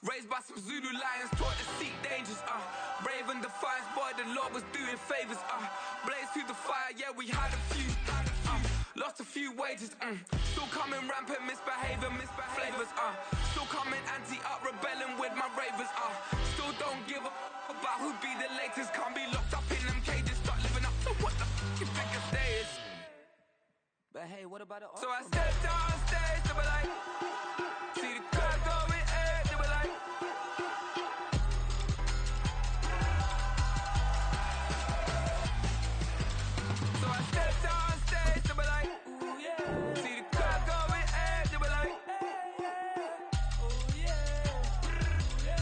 Raised by some Zulu lions, taught to seek dangers, brave and defiance, boy, the Lord was doing favors, blaze through the fire, yeah, we had a few, lost a few wages, still coming rampant, misbehavior, flavors, still coming anti-up, rebelling with my ravers, still don't give a about who be the latest, can't be locked up in them cages, start living up to what the you think a day is. But hey, what about it? So I stepped down on stage, they were like, see the crowd going air, they were like, so I stepped down on stage, they were like, ooh yeah, see the crowd going air, they were like, ooh yeah, yeah.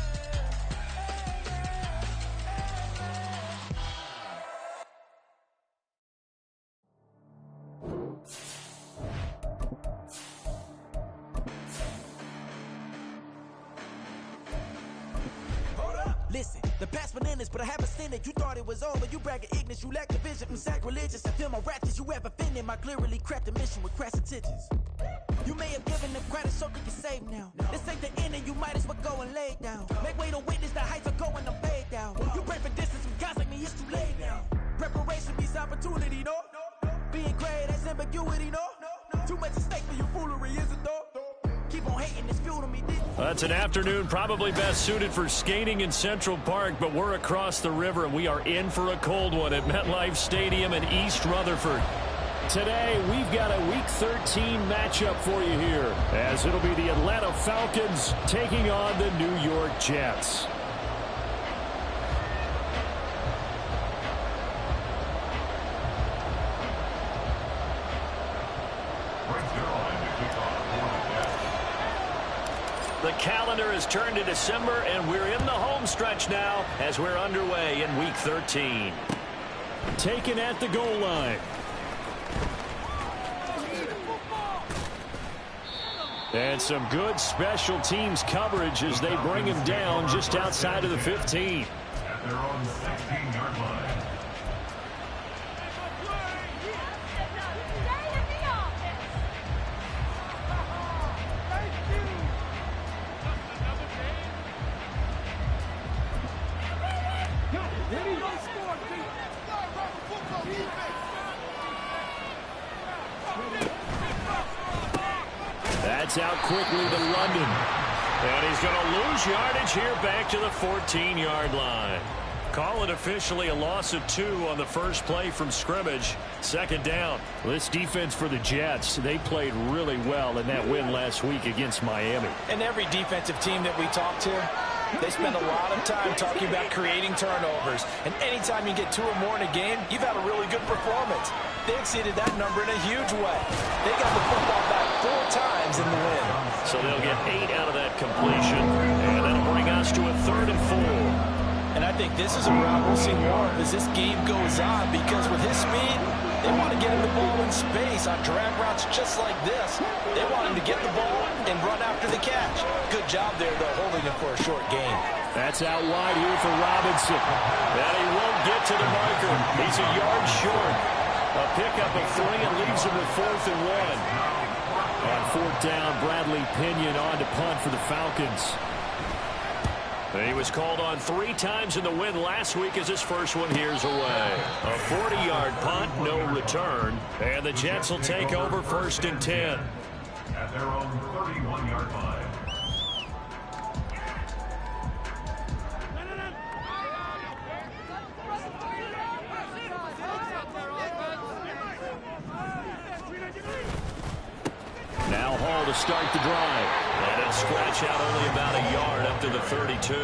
Listen, the past bananas, but I haven't seen it. You thought it was over, you bragging ignorance, you lack the vision from sacrilegious. I feel my raptors, you have offended my clearly crafted mission with crass intentions. You may have given them credit so they can save now. This ain't the end and you might as well go and lay down. Make way to witness the heights are going to fade down. You pray for distance from guys like me, it's too late now. Preparation beats opportunity, no? Being great, that's ambiguity, no? Too much at stake for your foolery, is it though? Keep on hating, it's fuel to me. That's an afternoon probably best suited for skating in Central Park, but we're across the river and we are in for a cold one at MetLife Stadium in East Rutherford. Today, we've got a Week 13 matchup for you here, as it'll be the Atlanta Falcons taking on the New York Jets. The calendar has turned to December, and we're in the home stretch now as we're underway in Week 13. Taken at the goal line. And some good special teams coverage as they bring him down just outside of the 15. At their own 16-yard line. That's out quickly to London. And he's going to lose yardage here back to the 14-yard line. Call it officially a loss of 2 on the first play from scrimmage. Second down. This defense for the Jets, they played really well in that win last week against Miami. And every defensive team that we talk to, they spend a lot of time talking about creating turnovers. And anytime you get 2 or more in a game, you've had a really good performance. They exceeded that number in a huge way. They got the football back 4 times in the win. So they'll get 8 out of that completion. And that'll bring us to a 3rd and 4. And I think this is a route we'll see more of as this game goes on, because with his speed, they want to get him the ball in space on drag routes just like this. They want him to get the ball and run after the catch. Good job there, though, holding him for a short gain. That's out wide here for Robinson. And he won't get to the marker. He's a yard short. A pickup of 3 and leaves him with 4th and 1. On 4th down, Bradley Pinion on to punt for the Falcons. He was called on 3 times in the win last week as his first one here's away. A 40-yard punt, no return. And the Jets will take over 1st and 10. At their own 31-yard line. Now Hall to start the drive. And it'll scratch out only about a yard up to the 32.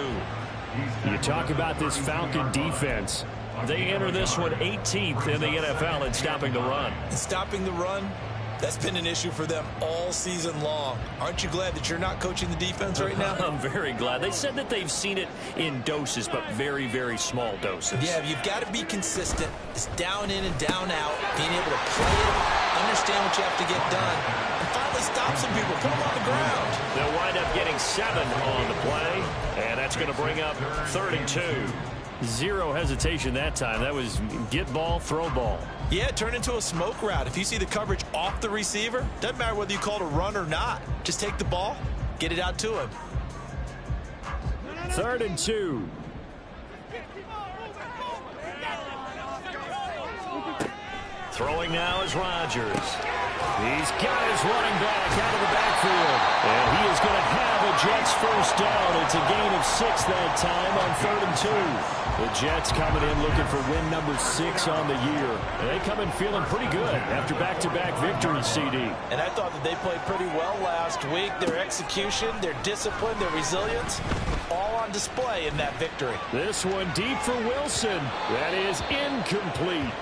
You talk about this Falcon defense. They enter this one 18th in the NFL in stopping the run. Stopping the run, that's been an issue for them all season long. Aren't you glad that you're not coaching the defense right now? I'm very glad. They said that they've seen it in doses, but very, very small doses. Yeah, you've got to be consistent. It's down in and down out, being able to play it, understand what you have to get done, and finally stop some people, put them on the ground. They'll wind up getting 7 on the play, and that's going to bring up 3rd and 2. Zero hesitation that time. That was get ball, throw ball. Yeah, turn into a smoke route. If you see the coverage off the receiver, doesn't matter whether you call it a run or not. Just take the ball, get it out to him. 3rd and 2. Throwing now is Rodgers. He's got his running back out of the backfield. And he is going to have a Jets first down. It's a gain of 6 that time on 3rd and 2. The Jets coming in looking for win number 6 on the year. And they come in feeling pretty good after back-to-back victories, CD. And I thought that they played pretty well last week. Their execution, their discipline, their resilience, all on display in that victory. This one deep for Wilson. That is incomplete.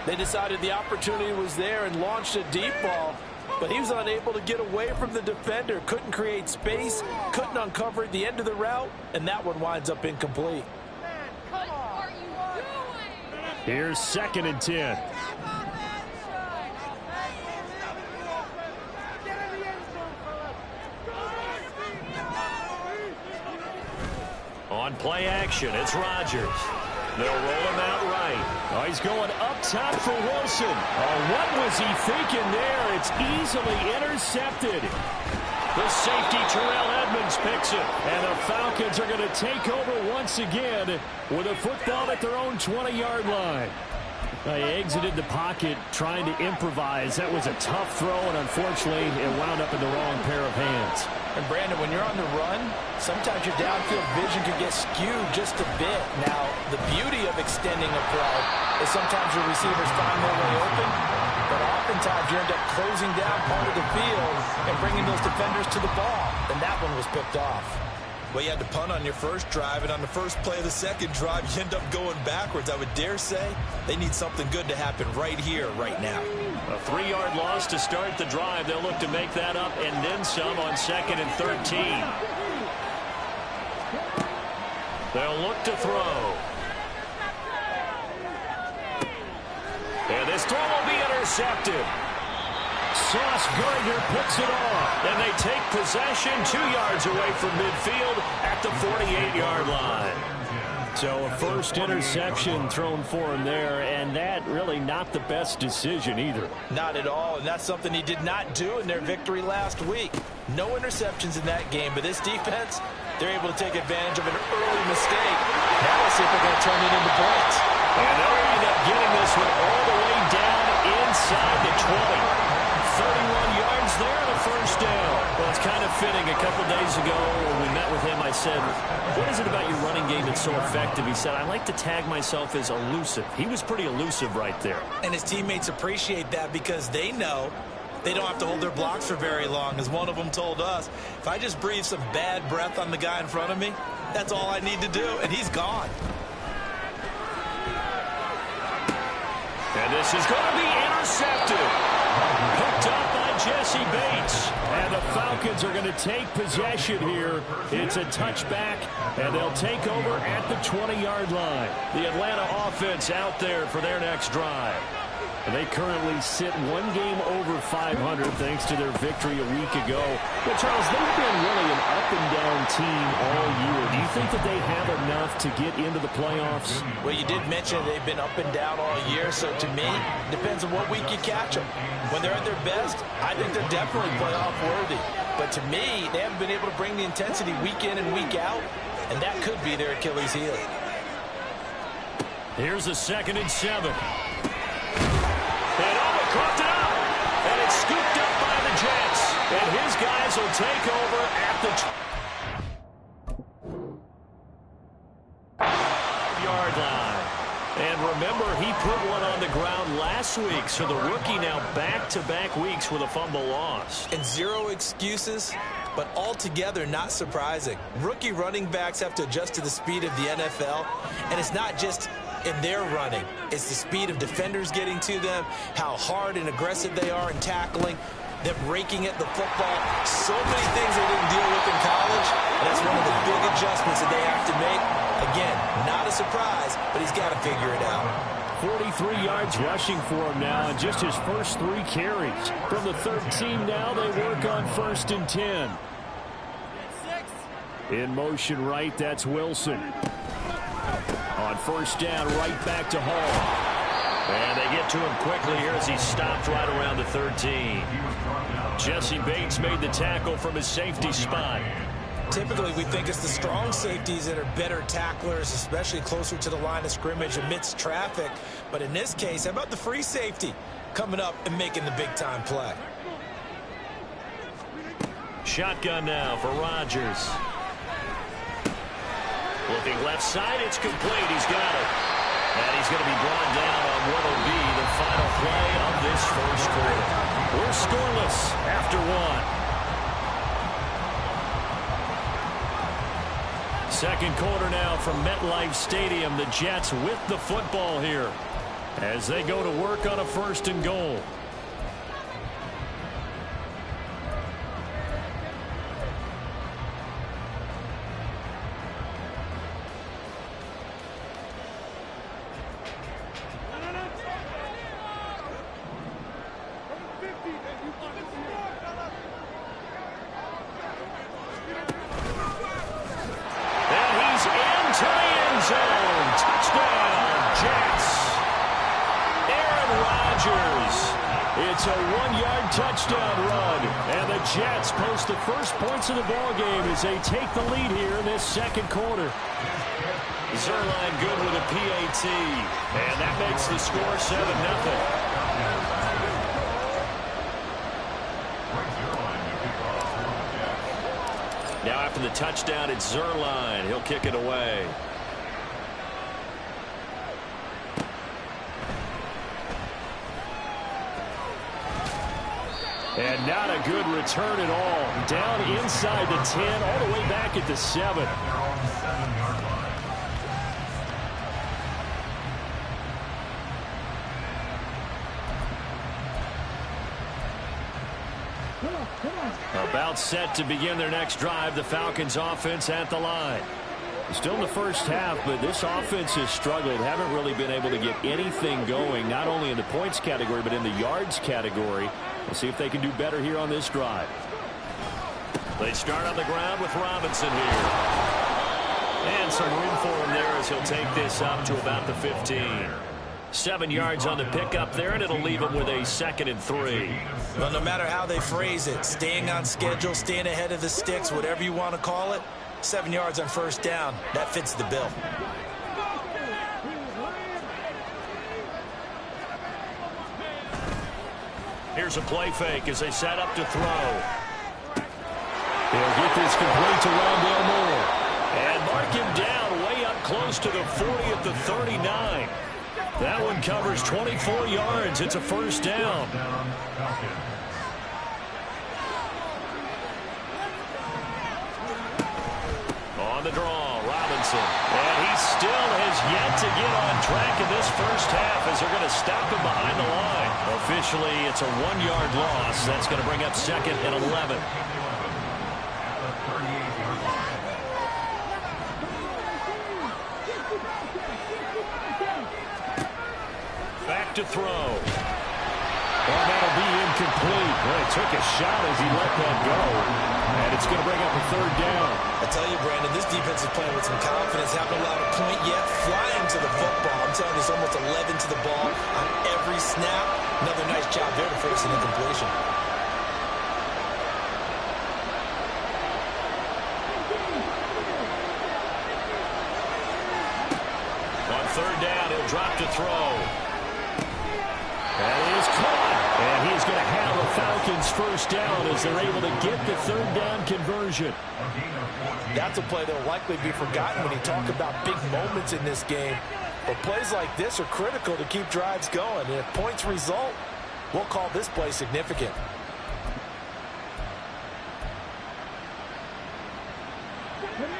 They decided the opportunity was there and launched a deep ball, but he was unable to get away from the defender. Couldn't create space, couldn't uncover the end of the route, and that one winds up incomplete. Here's 2nd and 10. On play action, it's Rodgers. They'll roll him out right. Oh, he's going up top for Wilson. Oh, what was he thinking there? It's easily intercepted. The safety, Terrell Edmonds, picks it. And the Falcons are going to take over once again with a football at their own 20-yard line. They exited the pocket trying to improvise. That was a tough throw, and unfortunately, it wound up in the wrong pair of hands. And, Brandon, when you're on the run, sometimes your downfield vision can get skewed just a bit. Now, the beauty of extending a play is sometimes your receivers find their way open, but oftentimes you end up closing down part of the field and bringing those defenders to the ball, and that one was picked off. Well, you had to punt on your first drive, and on the first play of the second drive, you end up going backwards. I would dare say they need something good to happen right here, right now. A 3-yard loss to start the drive. They'll look to make that up and then some on 2nd and 13. They'll look to throw. And this throw will be intercepted. Sauce Gardner picks it off, and they take possession 2 yards away from midfield at the 48-yard line. So a first interception thrown for him there, and that really not the best decision either. Not at all, and that's something he did not do in their victory last week. No interceptions in that game, but this defense, they're able to take advantage of an early mistake. Now let's see if they're going to turn it into points. And they'll end up getting this one all the way down inside the 20. 31 yards there and a first down. Well, it's kind of fitting. A couple days ago when we met with him, I said, what is it about your running game that's so effective? He said, I like to tag myself as elusive. He was pretty elusive right there. And his teammates appreciate that because they know they don't have to hold their blocks for very long. As one of them told us, if I just breathe some bad breath on the guy in front of me, that's all I need to do, and he's gone. And this is going to be intercepted. Picked up by Jesse Bates. And the Falcons are going to take possession here. It's a touchback, and they'll take over at the 20-yard line. The Atlanta offense out there for their next drive. And they currently sit 1 game over 500 thanks to their victory a week ago. But, Charles, they've been really an up-and-down team all year. Do you think that they have enough to get into the playoffs? Well, you did mention they've been up and down all year, so to me, it depends on what week you catch them. When they're at their best, I think they're definitely playoff-worthy. But to me, they haven't been able to bring the intensity week in and week out, and that could be their Achilles heel. Here's a 2nd and 7. And Alma caught it up, and it's scooped up by the Jets. And his guys will take over at the 5-yard line. And remember, he put one on the ground last week, so the rookie now back-to-back weeks with a fumble loss. And zero excuses, but altogether not surprising. Rookie running backs have to adjust to the speed of the NFL, and it's not just in their running. It's the speed of defenders getting to them, how hard and aggressive they are in tackling, them raking at the football. So many things they didn't deal with in college, and that's one of the big adjustments that they have to make. Again, not a surprise, but he's got to figure it out. 43 yards rushing for him now, and just his first 3 carries. From the 13 now, they work on 1st and 10. In motion right, that's Wilson. On 1st down, right back to Hall. And they get to him quickly here as he stopped right around the 13. Jesse Bates made the tackle from his safety spot. Typically, we think it's the strong safeties that are better tacklers, especially closer to the line of scrimmage amidst traffic. But in this case, how about the free safety coming up and making the big-time play? Shotgun now for Rodgers. Looking left side, it's complete. He's got it. And he's going to be brought down on what will be the final play of this first quarter. We're scoreless after one. Second quarter now from MetLife Stadium. The Jets with the football here as they go to work on a 1st and goal. It's a 1-yard touchdown run, and the Jets post the first points of the ballgame as they take the lead here in this second quarter. Zerline good with a PAT, and that makes the score 7-0. Now after the touchdown, it's Zerline. He'll kick it away. And not a good return at all. Down inside the 10, all the way back at the 7. About set to begin their next drive. The Falcons offense at the line. Still in the first half, but this offense has struggled. Haven't really been able to get anything going, not only in the points category, but in the yards category. We'll see if they can do better here on this drive. They start on the ground with Robinson here. And some room for him there as he'll take this up to about the 15. 7 yards on the pickup there, and it'll leave him with a 2nd and 3. Well, no matter how they phrase it, staying on schedule, staying ahead of the sticks, whatever you want to call it, 7 yards on first down, that fits the bill. Here's a play fake as they set up to throw. He'll get this complete to Rondale Moore. And mark him down way up close to the 40 at the 39. That one covers 24 yards. It's a first down. On the draw, Robinson. And he still has yet to get on track in this first half as they're going to stop him behind the line. Officially, it's a 1-yard loss. That's going to bring up 2nd and 11. Back to throw. Well, that'll be incomplete. Well, he took a shot as he let that go. And it's going to bring up a 3rd down. I tell you, Brandon, this defense is playing with some confidence. Haven't allowed a point yet. Flying to the football. I'm telling you, there's almost 11 to the ball on every snap. Another nice job there to force an incompletion. On 3rd down, he'll drop to throw. And he is caught. And he's going to have a Falcons first down as they're able to get the 3rd down conversion. That's a play that will likely be forgotten when you talk about big moments in this game. But plays like this are critical to keep drives going. And if points result, we'll call this play significant.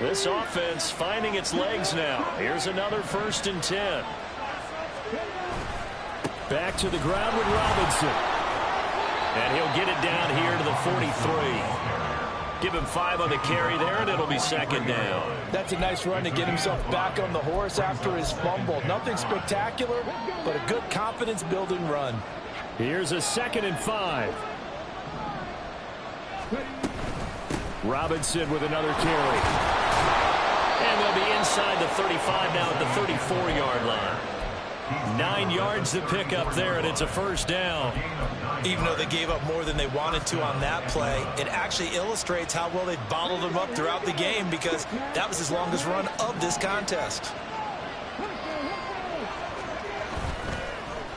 This offense finding its legs now. Here's another 1st and 10. Back to the ground with Robinson. And he'll get it down here to the 43. Give him 5 on the carry there, and it'll be 2nd down. That's a nice run to get himself back on the horse after his fumble. Nothing spectacular, but a good confidence-building run. Here's a 2nd and 5. Robinson with another carry. And they'll be inside the 35 now at the 34-yard line. 9 yards to pick up there, and it's a first down. Even though they gave up more than they wanted to on that play, it actually illustrates how well they bottled them up throughout the game, because that was his longest run of this contest.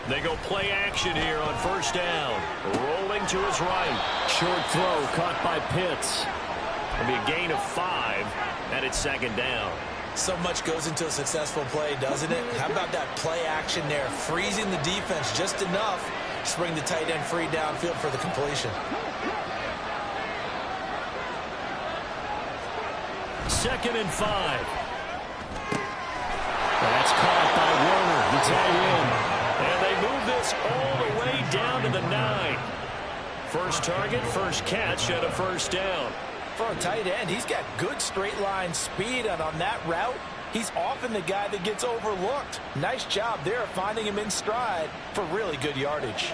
They go play action here on first down. Rolling to his right. Short throw caught by Pitts. It'll be a gain of 5, and it's second down. So much goes into a successful play, doesn't it? How about that play action there? Freezing the defense just enough to bring the tight end free downfield for the completion. Second and 5. That's caught by Warner, the tight end. And they move this all the way down to the 9. First target, first catch, and a first down. For a tight end, he's got good straight line speed, and on that route, he's often the guy that gets overlooked. Nice job there of finding him in stride for really good yardage.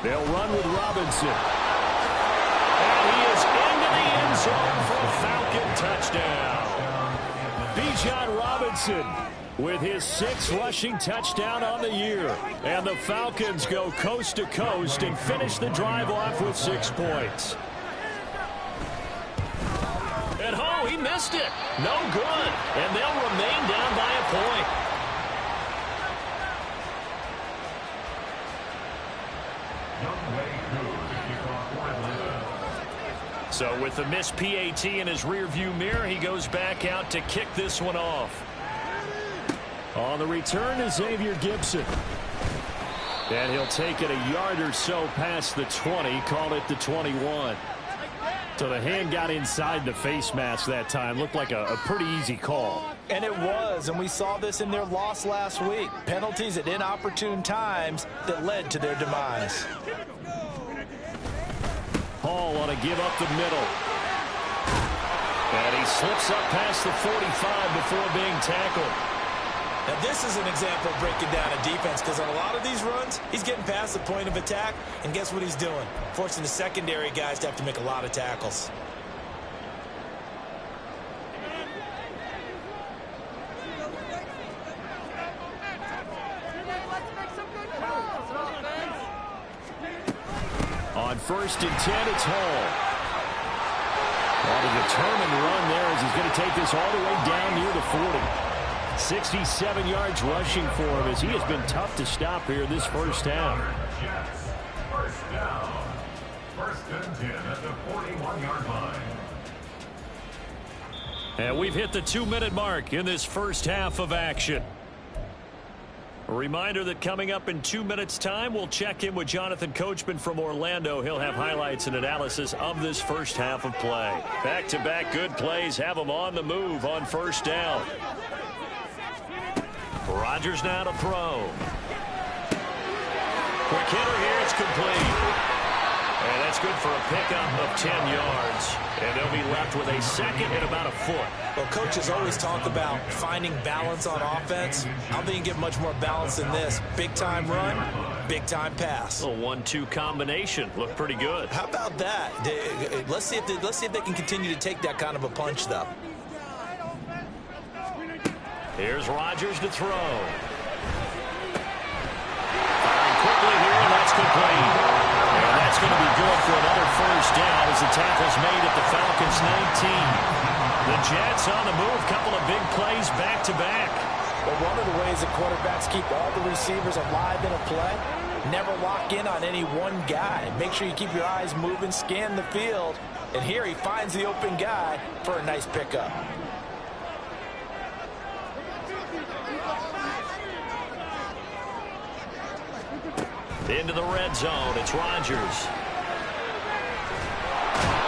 They'll run with Robinson. And he is into the end zone for a Falcon touchdown. Bijan Robinson with his 6th rushing touchdown on the year. And the Falcons go coast to coast and finish the drive off with 6 points. And oh, he missed it. No good. And they'll remain down by a point. So with the missed PAT in his rearview mirror, he goes back out to kick this one off. On the return is Xavier Gibson. And he'll take it a yard or so past the 20, call it the 21. So the hand got inside the face mask that time. Looked like a pretty easy call. And it was, and we saw this in their loss last week. Penalties at inopportune times that led to their demise. Hall on a give up the middle. And he slips up past the 45 before being tackled. Now, this is an example of breaking down a defense, because on a lot of these runs, he's getting past the point of attack, and guess what he's doing? Forcing the secondary guys to have to make a lot of tackles. On 1st and 10, it's Hall. On a determined run there as he's going to take this all the way down near the 40. 67 yards rushing for him as he has been tough to stop here this first half. First down. 1st and 10 at the 41-yard line. And we've hit the 2-minute mark in this first half of action. A reminder that coming up in 2 minutes' time, we'll check in with Jonathan Coachman from Orlando. He'll have highlights and analysis of this first half of play. Back-to-back good plays have them on the move on first down. Rodgers now to throw. Quick hitter here, it's complete. And that's good for a pickup of 10 yards. And they'll be left with a second and about a foot. Well, coaches always talk about finding balance on offense. I don't think you get much more balance than this. Big-time run, big-time pass. A 1-2 combination. Looked pretty good. How about that? Let's see if they can continue to take that kind of a punch, though. Here's Rodgers to throw. Firing quickly here, and that's complete. And that's going to be good for another first down as the tackle's made at the Falcons' 19. The Jets on the move, couple of big plays back-to-back. Well, one of the ways that quarterbacks keep all the receivers alive in a play, never lock in on any one guy. Make sure you keep your eyes moving, scan the field. And here he finds the open guy for a nice pickup. Into the red zone, it's Rodgers.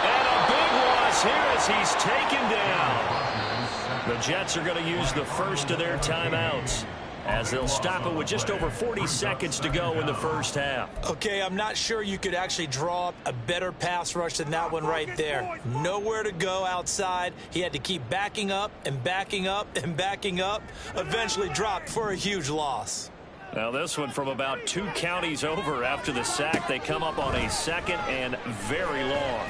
And a big loss here as he's taken down. The Jets are going to use the first of their timeouts as they'll stop it with just over 40 seconds to go in the first half. Okay, I'm not sure you could actually draw up a better pass rush than that one right there. Nowhere to go outside. He had to keep backing up and backing up and backing up. Eventually dropped for a huge loss. Now this one from about 2 counties over after the sack. They come up on a 2nd and very long.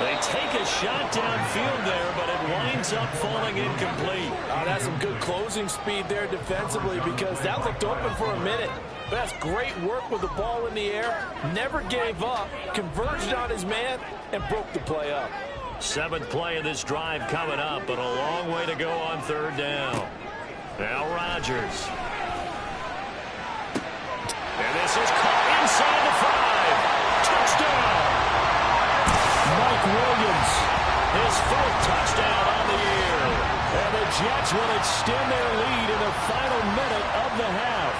They take a shot downfield there, but it winds up falling incomplete. That's some good closing speed there defensively, because that looked open for a minute. But that's great work with the ball in the air. Never gave up, converged on his man, and broke the play up. 7th play of this drive coming up, but a long way to go on 3rd down. Now Rodgers. And this is caught inside the 5. Touchdown! Mike Williams, his 4th touchdown on the year. And the Jets will extend their lead in the final minute of the half.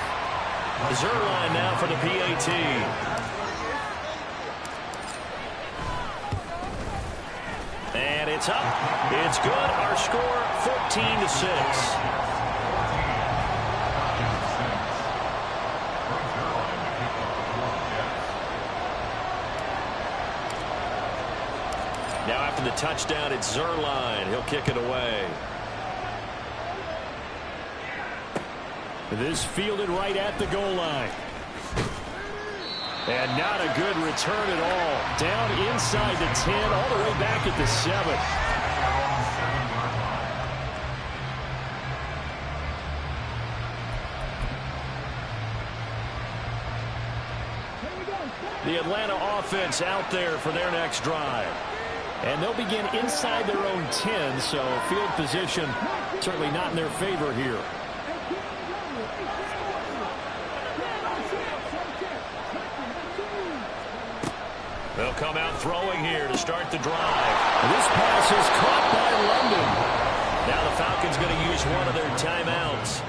Zerline now for the PAT. And it's up. It's good. Our score 14-6. Now after the touchdown, it's Zerline. He'll kick it away. This fielded right at the goal line. And not a good return at all. Down inside the 10, all the way back at the 7. The Atlanta offense out there for their next drive. And they'll begin inside their own 10, so field position certainly not in their favor here. They'll come out throwing here to start the drive. This pass is caught by London. Now the Falcons going to use one of their timeouts,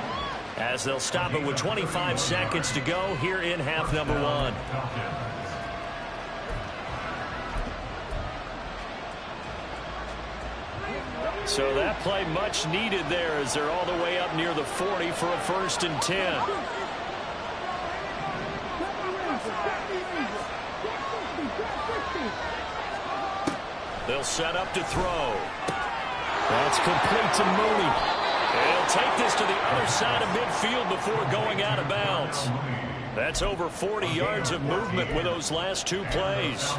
as they'll stop it with 25 seconds to go here in half number 1. So that play much needed there, as they're all the way up near the 40 for a 1st and 10. They'll set up to throw. That's complete to Mooney. He'll take this to the other side of midfield before going out of bounds. That's over 40 yards of movement with those last 2 plays.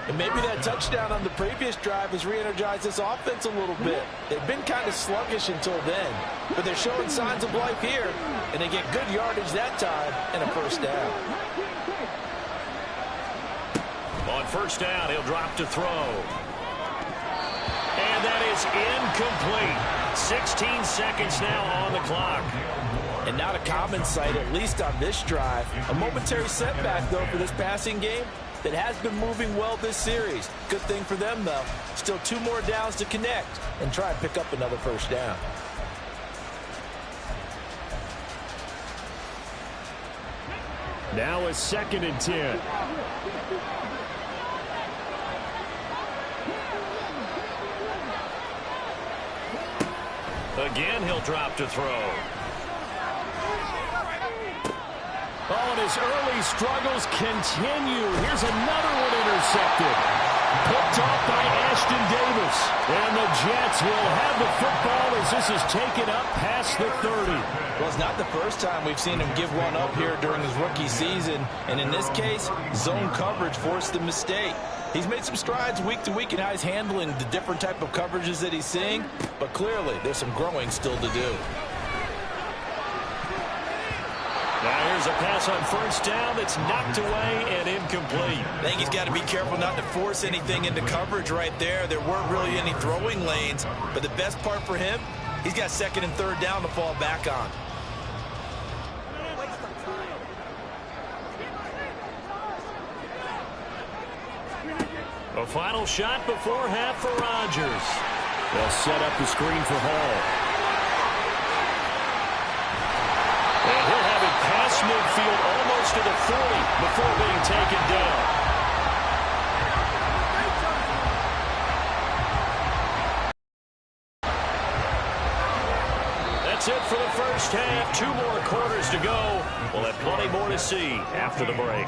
And maybe that touchdown on the previous drive has re-energized this offense a little bit. They've been kind of sluggish until then, but they're showing signs of life here, and they get good yardage that time and a 1st down. On 1st down, he'll drop to throw. And that is incomplete. 16 seconds now on the clock. And not a common sight, at least on this drive. A momentary setback, though, for this passing game that has been moving well this series. Good thing for them, though. Still 2 more downs to connect and try and pick up another 1st down. Now a 2nd and 10. Again, he'll drop to throw. Oh, and his early struggles continue. Here's another one intercepted. Picked off by Ashton Davis. And the Jets will have the football as this is taken up past the 30. Well, it's not the first time we've seen him give one up here during his rookie season. And in this case, zone coverage forced the mistake. He's made some strides week to week in how he's handling the different type of coverages that he's seeing. But clearly, there's some growing still to do. Now here's a pass on 1st down that's knocked away and incomplete. I think he's got to be careful not to force anything into coverage right there. There weren't really any throwing lanes, but the best part for him, he's got 2nd and 3rd down to fall back on. A final shot before half for Rodgers. They'll set up the screen for Hall. And he'll have it past midfield almost to the 40 before being taken down. That's it for the 1st half. 2 more quarters to go. We'll have plenty more to see after the break.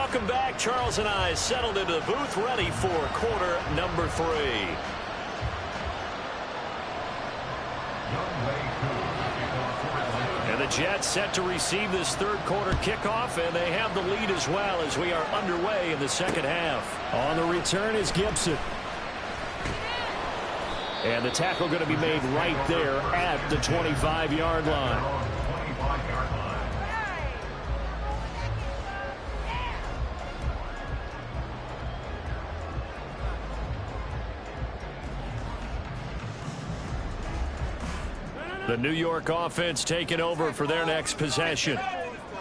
Welcome back. Charles and I settled into the booth, ready for quarter number 3. And the Jets set to receive this third quarter kickoff, and they have the lead as well as we are underway in the second half. On the return is Gibson. And the tackle going to be made right there at the 25-yard line. The New York offense taking over for their next possession.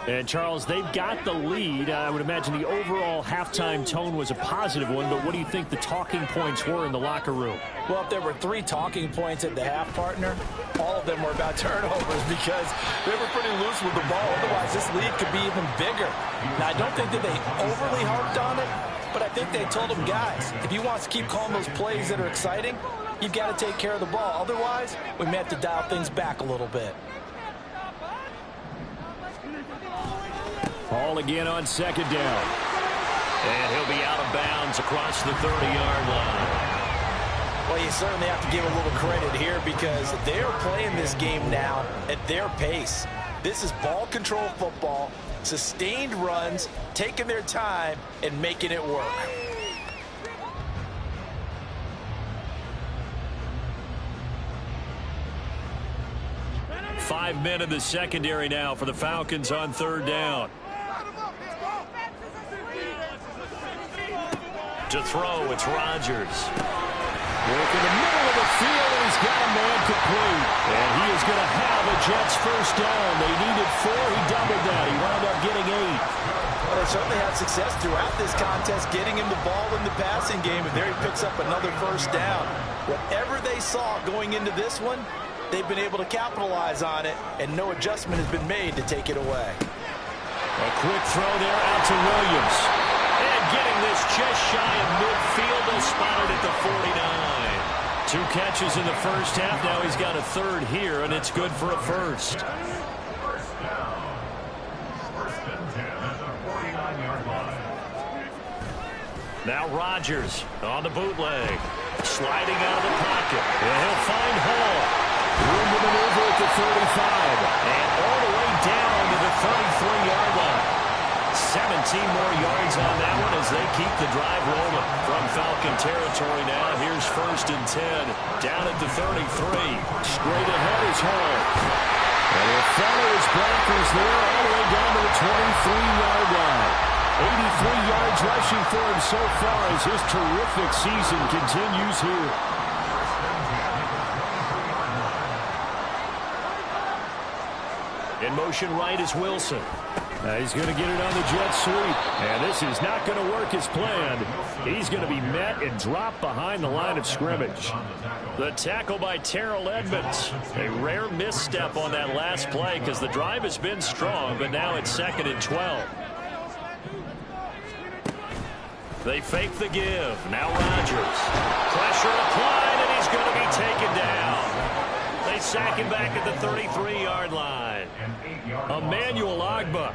And, Charles, they've got the lead. I would imagine the overall halftime tone was a positive one, but what do you think the talking points were in the locker room? Well, if there were 3 talking points at the half, partner, all of them were about turnovers because they were pretty loose with the ball. Otherwise, this lead could be even bigger. Now, I don't think that they overly harped on it, but I think they told them, guys, if you want to keep calling those plays that are exciting, you've got to take care of the ball. Otherwise, we may have to dial things back a little bit. Ball again on second down. And he'll be out of bounds across the 30-yard line. Well, you certainly have to give a little credit here because they're playing this game now at their pace. This is ball control football, sustained runs, taking their time, and making it work. Five men in the secondary now for the Falcons on third down. To throw, it's Rodgers. Work in the middle of the field, and he's got a man complete. And he is going to have a Jets first down. They needed 4. He doubled that. He wound up getting 8. Well, they certainly had success throughout this contest, getting him the ball in the passing game, and there he picks up another first down. Whatever they saw going into this one, they've been able to capitalize on it, and no adjustment has been made to take it away. A quick throw there out to Williams. And getting this just shy of midfield, they spotted at the 49. 2 catches in the first half. Now he's got a third here, and it's good for a first. First down. First and 10 at the 49-yard line. Now Rodgers on the bootleg. Sliding out of the pocket. And he'll find Hall. Room to maneuver at the 35. And all the way down to the 33-yard line. 17 more yards on that one as they keep the drive rolling. From Falcon territory now, here's first and 10. Down at the 33. Straight ahead is Hall. And he'll follow his blockers there all the way down to the 23-yard line. 83 yards rushing for him so far as his terrific season continues here. In motion right is Wilson. He's going to get it on the jet sweep. And this is not going to work as planned. He's going to be met and dropped behind the line of scrimmage. The tackle by Terrell Edmonds. A rare misstep on that last play because the drive has been strong, but now it's 2nd and 12. They fake the give. Now Rodgers. Pressure applied, and he's going to be taken down. They sack him back at the 33-yard line. Emmanuel Ogbah.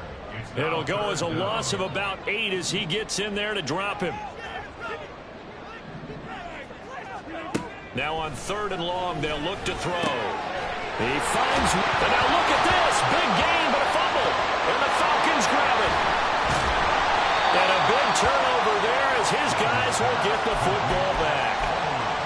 It'll go as a loss of about 8 as he gets in there to drop him. Now on 3rd and long, they'll look to throw. He finds, and now look at this. Big gain, but a fumble. And the Falcons grab it. And a big turnover there as his guys will get the football back.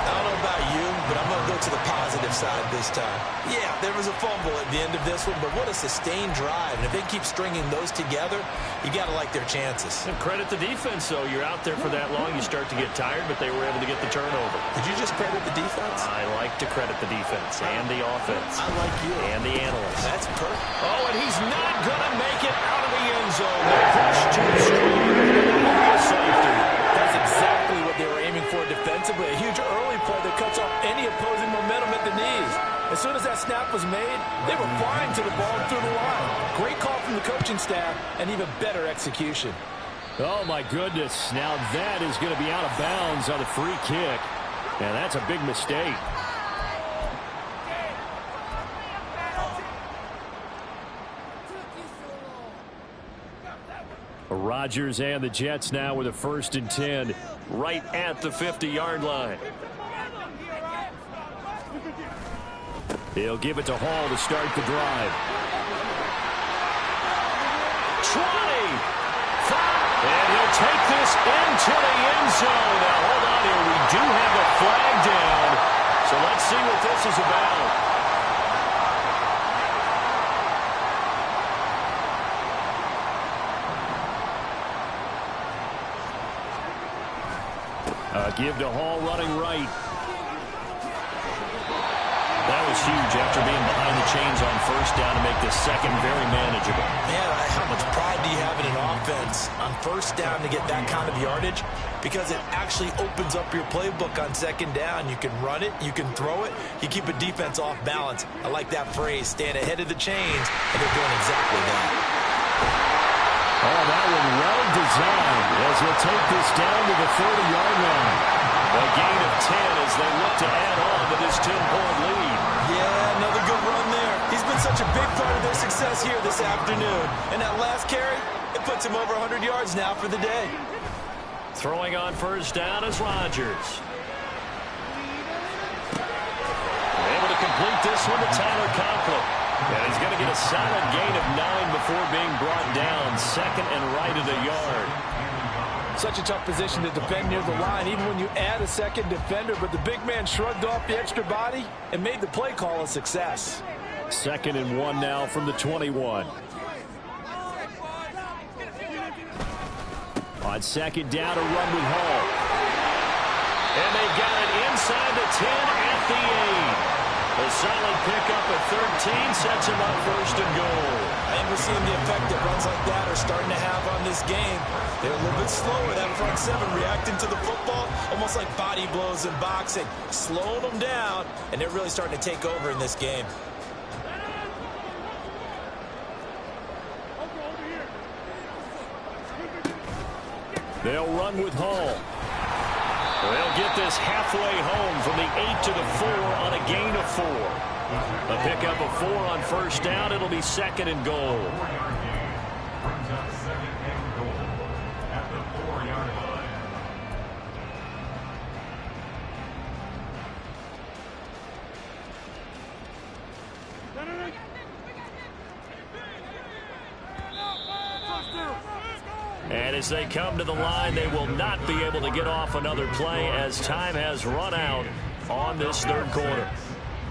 I don't know about you, but I'm going to go to the positive side this time. Yeah, there was a fumble at the end of this one, but what a sustained drive. And if they keep stringing those together, you got to like their chances. And credit the defense, though. You're out there for that long, you start to get tired, but they were able to get the turnover. Did you just credit the defense? I like to credit the defense and the offense. I like you. And the analysts. That's perfect. Oh, and he's not going to make it out of the end zone. The push too strong. Safety. That's exactly what they were aiming for defensively. A huge early play that cuts off any opposing momentum at the knees. As soon as that snap was made, they were flying to the ball and through the line. Great call from the coaching staff and even better execution. Oh, my goodness. Now that is going to be out of bounds on the free kick. And that's a big mistake. Rodgers and the Jets now with a 1st and 10 right at the 50-yard line. He'll give it to Hall to start the drive. 20, 5, and he'll take this into the end zone. Now, hold on here. We do have a flag down, so let's see what this is about. Give to Hall running right. That was huge after being behind the chains on 1st down to make this second very manageable. Man, how much pride do you have in an offense on 1st down to get that kind of yardage? Because it actually opens up your playbook on 2nd down. You can run it, you can throw it, you keep a defense off balance. I like that phrase, stand ahead of the chains, and they're doing exactly that. Oh, that one well designed as he'll take this down to the 30-yard line. A gain of 10 as they look to add on to this 10-point lead. Yeah, another good run there. He's been such a big part of their success here this afternoon. And that last carry, it puts him over 100 yards now for the day. Throwing on 1st down is Rodgers. Able to complete this one to Tyler Conklin. And he's going to get a solid gain of 9 before being brought down. 2nd and right of the yard. Such a tough position to defend near the line, even when you add a 2nd defender. But the big man shrugged off the extra body and made the play call a success. 2nd and 1 now from the 21. On 2nd down, a run with Hall. And they got it inside the 10 at the 8. A solid pickup at 13 sets him up 1st and goal. I think we're seeing the effect that runs like that are starting to have on this game. They're a little bit slower, that front 7, reacting to the football, almost like body blows in boxing, slowing them down, and they're really starting to take over in this game. They'll run with Hall. They'll get this halfway home from the 8 to the 4 on a gain of 4. A pickup of 4 on 1st down. It'll be 2nd and goal. Brings up 2nd and goal at the 4-yard line. And as they come to the line, they will not be able to get off another play as time has run out on this 3rd quarter.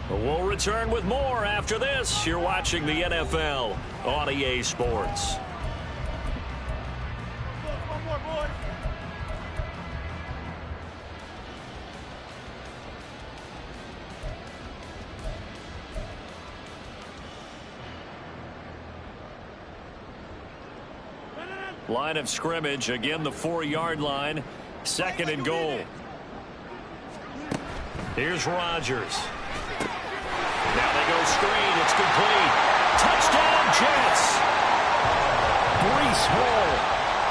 We'll return with more after this. You're watching the NFL on EA Sports. Line of scrimmage, again the 4-yard line, 2nd and goal. Here's Rodgers. Now they go screen, it's complete. Touchdown Jets. Breece Hall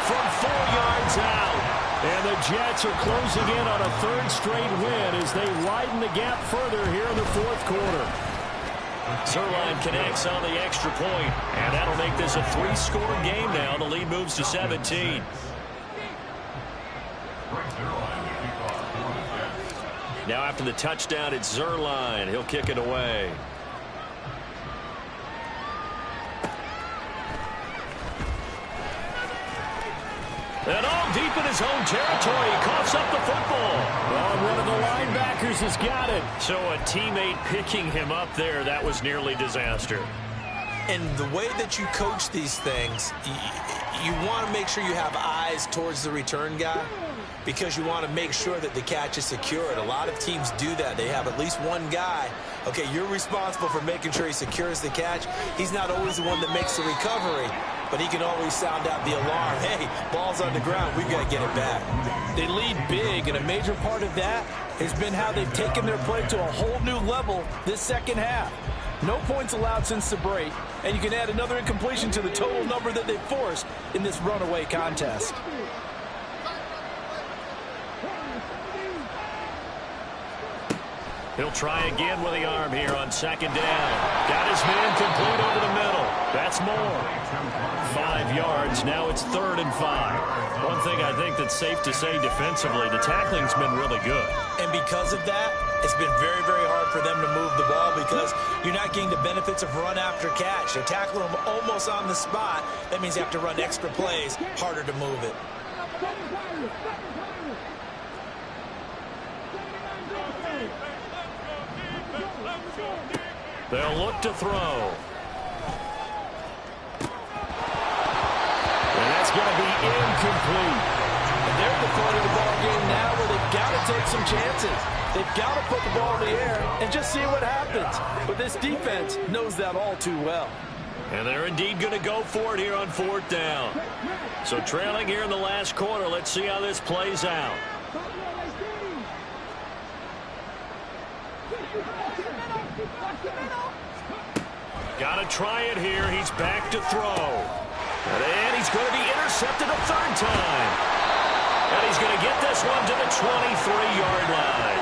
from 4 yards out. And the Jets are closing in on a 3rd straight win as they widen the gap further here in the 4th quarter. Zerline connects on the extra point, and that'll make this a 3-score game now. The lead moves to 17. Now after the touchdown, it's Zerline. He'll kick it away. And all deep in his own territory, he coughs up the football. Well, one of the linebackers has got it. So a teammate picking him up there, that was nearly disaster. And the way that you coach these things, you want to make sure you have eyes towards the return guy because you want to make sure that the catch is secured. A lot of teams do that. They have at least one guy. Okay, you're responsible for making sure he secures the catch. He's not always the one that makes the recovery, but he can always sound out the alarm. Hey, ball's on the ground. We've got to get it back. They lead big, and a major part of that has been how they've taken their play to a whole new level this 2nd half. No points allowed since the break, and you can add another incompletion to the total number that they've forced in this runaway contest. He'll try again with the arm here on 2nd down. Got his man complete over the middle. That's more. 5 yards. Now it's 3rd and 5. One thing I think that's safe to say defensively, the tackling's been really good. And because of that, it's been very, very hard for them to move the ball because you're not getting the benefits of run after catch. They're tackling them almost on the spot. That means you have to run extra plays, harder to move it. They'll look to throw. And that's going to be incomplete. And they're at the point of the ball game now where they've got to take some chances. They've got to put the ball in the air and just see what happens. But this defense knows that all too well. And they're indeed going to go for it here on 4th down. So trailing here in the last quarter. Let's see how this plays out. Got to try it here. He's back to throw. And he's going to be intercepted a 3rd time. And he's going to get this one to the 23-yard line.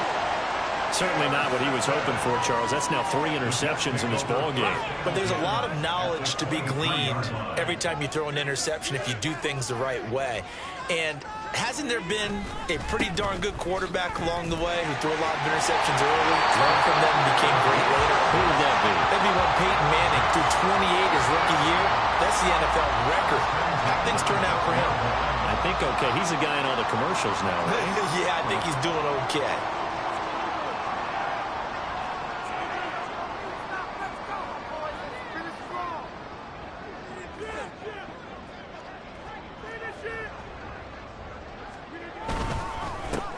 Certainly not what he was hoping for, Charles. That's now 3 interceptions in this ball game. But there's a lot of knowledge to be gleaned every time you throw an interception if you do things the right way. And hasn't there been a pretty darn good quarterback along the way who threw a lot of interceptions early, learned from them, and became great later? Who would that be? That'd be one Peyton Manning threw 28 his rookie year. That's the NFL record. How things turn out for him? I think okay. He's a guy in all the commercials now, right? Yeah, I think he's doing okay.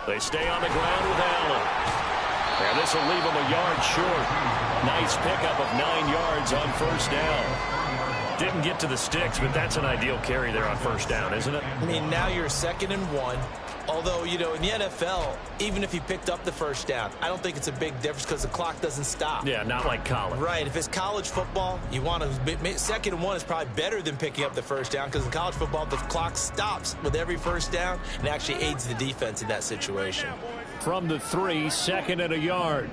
They stay on the ground with Allen. And this will leave him a yard short. Nice pickup of 9 yards on 1st down. Didn't get to the sticks, but that's an ideal carry there on 1st down, isn't it? I mean, now you're 2nd and 1. Although, you know, in the NFL, even if he picked up the 1st down, I don't think it's a big difference because the clock doesn't stop. Yeah, not like college. Right. If it's college football, you want to 2nd and 1 is probably better than picking up the 1st down because in college football, the clock stops with every 1st down and actually aids the defense in that situation. From the 3, 2nd and a yard.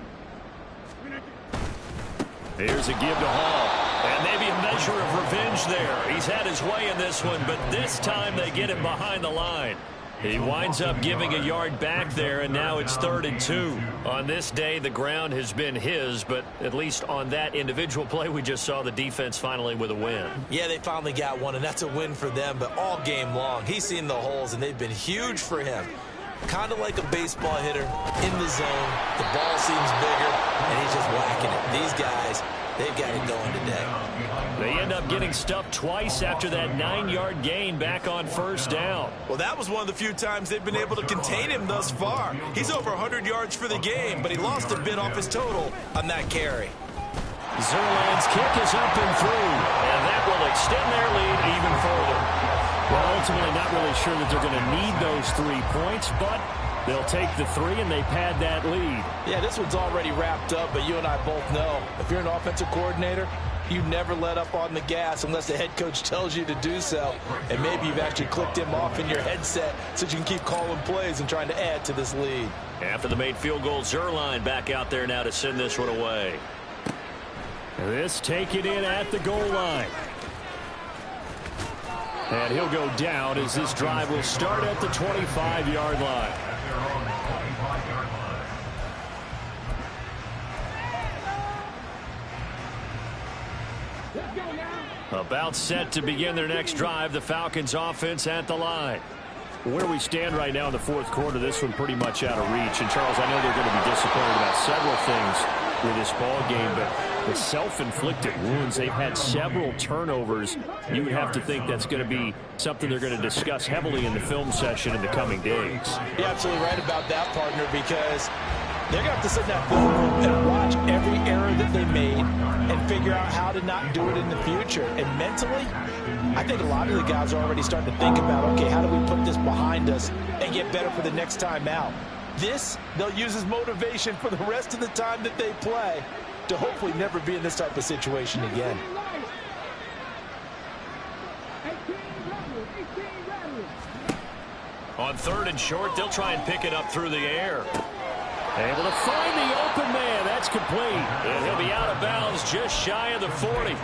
Here's a give to Hall. And maybe a measure of revenge there. He's had his way in this one, but this time they get him behind the line. He winds up giving a yard back there, and now it's 3rd and 2. On this day, the ground has been his, but at least on that individual play, we just saw the defense finally with a win. Yeah, they finally got one, and that's a win for them, but all game long, he's seen the holes, and they've been huge for him. Kind of like a baseball hitter in the zone. The ball seems bigger, and he's just whacking it. These guys, they've got it going today. They end up getting stuffed twice after that 9-yard gain back on 1st down. Well, that was one of the few times they've been able to contain him thus far. He's over 100 yards for the game, but he lost a bit off his total on that carry. Zerline's kick is up and through, and that will extend their lead even further. Well, ultimately not really sure that they're going to need those 3 points, but they'll take the 3 and they pad that lead. Yeah, this one's already wrapped up, but you and I both know if you're an offensive coordinator, you never let up on the gas unless the head coach tells you to do so. And maybe you've actually clicked him off in your headset so you can keep calling plays and trying to add to this lead. After the made field goal, Zerline back out there now to send this one away. This taken in at the goal line. And he'll go down as this drive will start at the 25-yard line. About set to begin their next drive, the Falcons offense at the line. Where we stand right now in the 4th quarter, this one pretty much out of reach. And, Charles, I know they're going to be disappointed about several things with this ball game, but the self-inflicted wounds, they've had several turnovers. You would have to think that's going to be something they're going to discuss heavily in the film session in the coming days. You're absolutely right about that, partner, because they're going to have to sit in that film room and watch every error that they made and figure out how to not do it in the future. And mentally, I think a lot of the guys are already starting to think about, okay, how do we put this behind us and get better for the next time out? This, they'll use as motivation for the rest of the time that they play to hopefully never be in this type of situation again. On 3rd and short, they'll try and pick it up through the air. Able to find the open man. That's complete. And he'll be out of bounds just shy of the 40.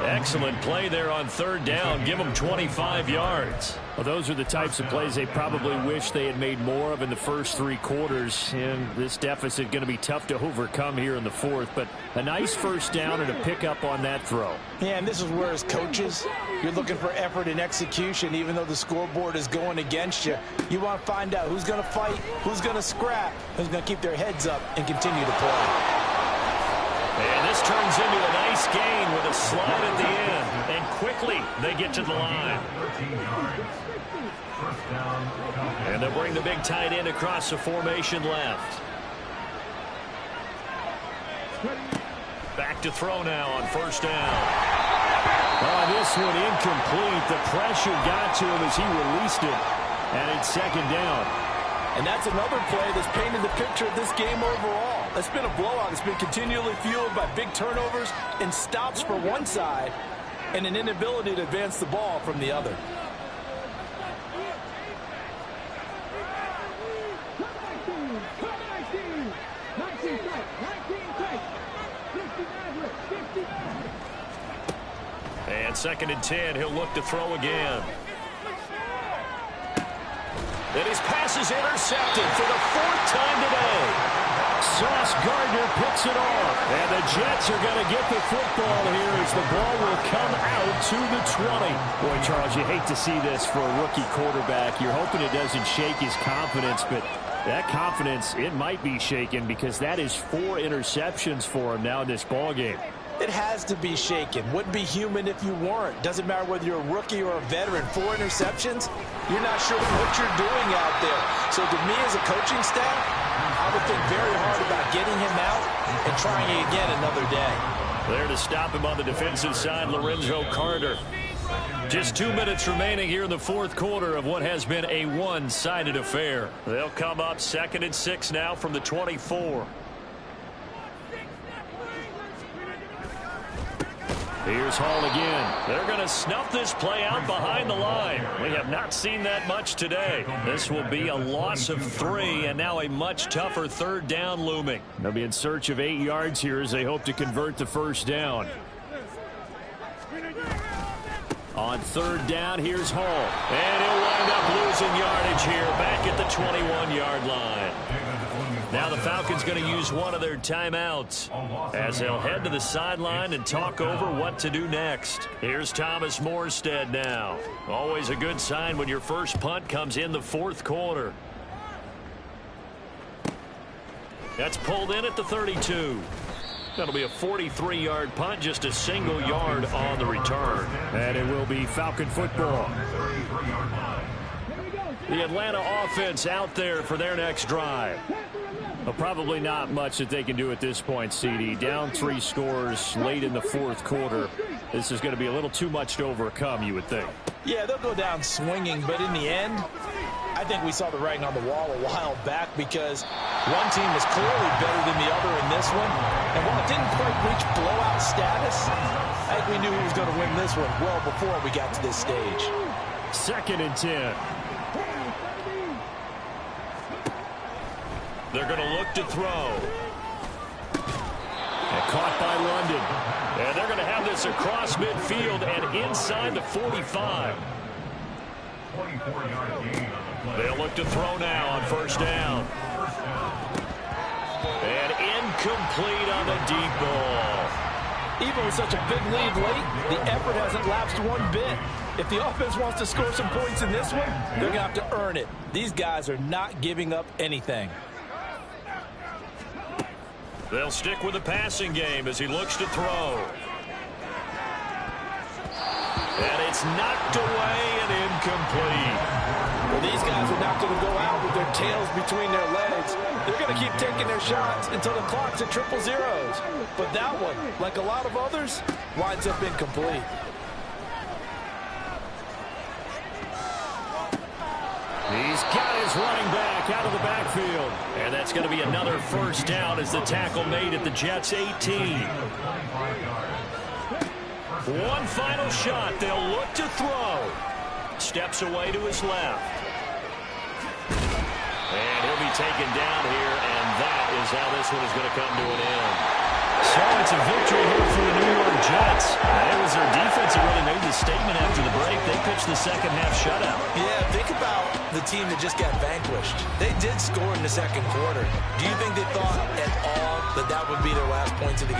Excellent play there on third down. Give them 25 yards. Well, those are the types of plays they probably wish they had made more of in the first 3 quarters. And this deficit going to be tough to overcome here in the fourth. But a nice first down and a pickup on that throw. Yeah, and this is where as coaches, you're looking for effort and execution. Even though the scoreboard is going against you, you want to find out who's going to fight, who's going to scrap, who's going to keep their heads up and continue to play. And this turns into a nice gain with a slide at the end. And quickly they get to the line. And they'll bring the big tight end across the formation left. Back to throw now on first down. Oh, this one incomplete. The pressure got to him as he released it. And it's second down. And that's another play that's painted the picture of this game overall. It's been a blowout. It's been continually fueled by big turnovers and stops for one side and an inability to advance the ball from the other. And second and 10, he'll look to throw again. And his pass is intercepted for the 4th time today. Sauce Gardner picks it off. And the Jets are going to get the football here as the ball will come out to the 20. Boy, Charles, you hate to see this for a rookie quarterback. You're hoping it doesn't shake his confidence, but that confidence, it might be shaken because that is 4 interceptions for him now in this ball game. It has to be shaken. Wouldn't be human if you weren't. Doesn't matter whether you're a rookie or a veteran. 4 interceptions, you're not sure what you're doing out there. So to me as a coaching staff, I would think very hard about getting him out and trying again another day. There to stop him on the defensive side, Lorenzo Carter. Just 2 minutes remaining here in the fourth quarter of what has been a one-sided affair. They'll come up 2nd and 6 now from the 24. Here's Hall again. They're going to snuff this play out behind the line. We have not seen that much today. This will be a loss of 3, and now a much tougher third down looming. They'll be in search of 8 yards here as they hope to convert the first down. On third down, here's Hall. And he'll wind up losing yardage here back at the 21-yard line. Now the Falcons going to use one of their timeouts as they'll head to the sideline and talk over what to do next. Here's Thomas Morstead now. Always a good sign when your first punt comes in the fourth quarter. That's pulled in at the 32. That'll be a 43-yard punt, just a single yard on the return. And it will be Falcon football. The Atlanta offense out there for their next drive. Well, probably not much that they can do at this point, CD. Down 3 scores late in the fourth quarter. This is going to be a little too much to overcome, you would think. Yeah, they'll go down swinging, but in the end, I think we saw the writing on the wall a while back because one team was clearly better than the other in this one. And while it didn't quite reach blowout status, I think we knew who was going to win this one well before we got to this stage. 2nd and 10. They're going to look to throw. And caught by London. And they're going to have this across midfield and inside the 45. They'll look to throw now on first down. And incomplete on the deep ball. Even with such a big lead late, the effort hasn't lapsed one bit. If the offense wants to score some points in this one, they're going to have to earn it. These guys are not giving up anything. They'll stick with the passing game as he looks to throw. And it's knocked away and incomplete. Well, these guys are not going to go out with their tails between their legs. They're going to keep taking their shots until the clock's at 0 zeros. But that one, like a lot of others, winds up incomplete. He's got his running back out of the backfield. And that's going to be another first down as the tackle made at the Jets' 18. One final shot. They'll look to throw. Steps away to his left. And he'll be taken down here, and that how this one is going to come to an end. So it's a victory here for the New York Jets. It was their defense that really made the statement after the break. They pitched the second half shutout. Yeah, think about the team that just got vanquished. They did score in the second quarter. Do you think they thought at all that that would be their last points of the game?